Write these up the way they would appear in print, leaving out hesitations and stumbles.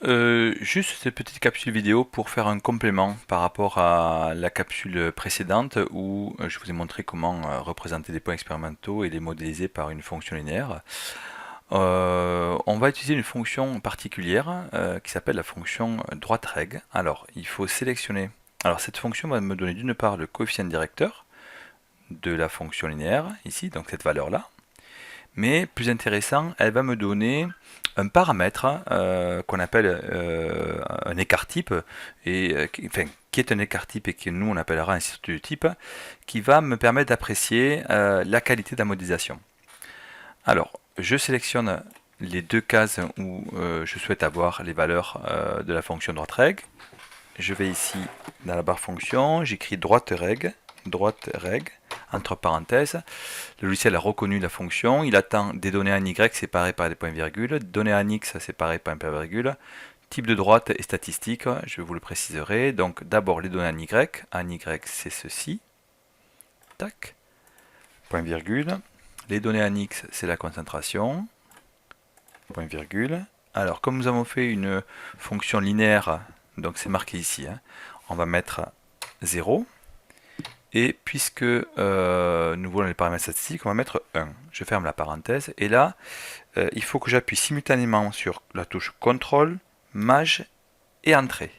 Juste cette petite capsule vidéo pour faire un complément par rapport à la capsule précédente où je vous ai montré comment représenter des points expérimentaux et les modéliser par une fonction linéaire. On va utiliser une fonction particulière qui s'appelle la fonction droite-rég. Alors, il faut sélectionner. Alors, cette fonction va me donner d'une part le coefficient directeur de la fonction linéaire, ici, donc cette valeur-là. Mais plus intéressant, elle va me donner un paramètre qu'on appelle un écart type, qui est un écart type et que nous on appellera un institut de type, qui va me permettre d'apprécier la qualité de la modélisation. Alors, je sélectionne les deux cases où je souhaite avoir les valeurs de la fonction droite-rég. Je vais ici dans la barre fonction, j'écris droite-rég, entre parenthèses. Le logiciel a reconnu la fonction, il attend des données en Y séparées par des points-virgules, données en X séparées par un point-virgule, type de droite et statistique, je vous le préciserai. Donc d'abord les données en Y c'est ceci, tac, point-virgule. Les données en X c'est la concentration, point-virgule. Alors comme nous avons fait une fonction linéaire, donc c'est marqué ici, hein, on va mettre 0. Et puisque nous voulons les paramètres statistiques, on va mettre 1. Je ferme la parenthèse. Et là, il faut que j'appuie simultanément sur la touche CTRL, MAJ et Entrée.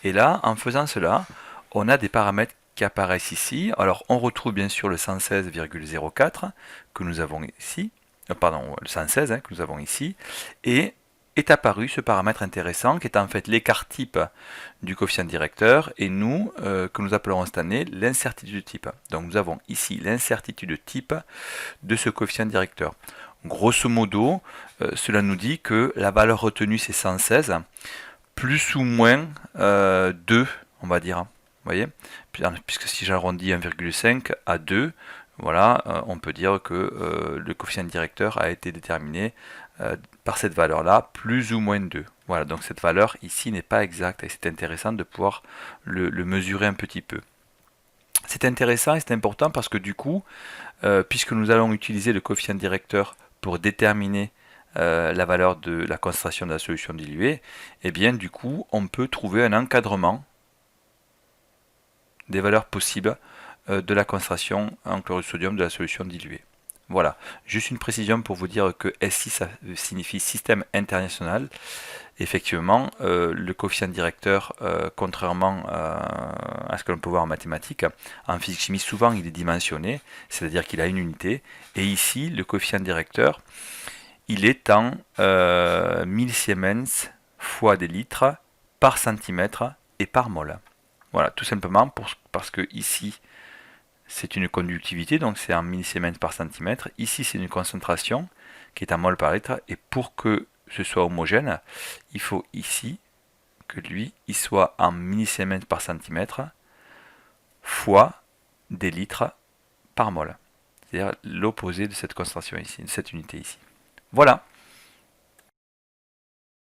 Et là, en faisant cela, on a des paramètres qui apparaissent ici. Alors, on retrouve bien sûr le 116,04 que nous avons ici. Pardon, le 116 que nous avons ici. Et est apparu ce paramètre intéressant qui est en fait l'écart type du coefficient directeur et nous, que nous appellerons cette année l'incertitude type. Donc nous avons ici l'incertitude type de ce coefficient directeur. Grosso modo, cela nous dit que la valeur retenue c'est 116, plus ou moins 2, on va dire. Vous voyez, puisque si j'arrondis 1,5 à 2, voilà, on peut dire que le coefficient directeur a été déterminé par cette valeur-là, plus ou moins 2. Voilà, donc cette valeur ici n'est pas exacte et c'est intéressant de pouvoir le mesurer un petit peu. C'est intéressant et c'est important parce que du coup, puisque nous allons utiliser le coefficient directeur pour déterminer la valeur de la concentration de la solution diluée, et bien du coup, on peut trouver un encadrement des valeurs possibles de la concentration en chlorure de sodium de la solution diluée. Voilà, juste une précision pour vous dire que SI ça signifie système international. Effectivement, le coefficient directeur, contrairement à ce que l'on peut voir en mathématiques, en physique-chimie, souvent il est dimensionné, c'est-à-dire qu'il a une unité. Et ici, le coefficient directeur, il est en 1000 Siemens fois des litres par centimètre et par mol. Voilà, tout simplement parce que ici, c'est une conductivité, donc c'est en millisiemens par centimètre. Ici, c'est une concentration qui est en mol par litre. Et pour que ce soit homogène, il faut ici que lui, il soit en millisiemens par centimètre fois des litres par mol. C'est-à-dire l'opposé de cette concentration ici, de cette unité ici. Voilà.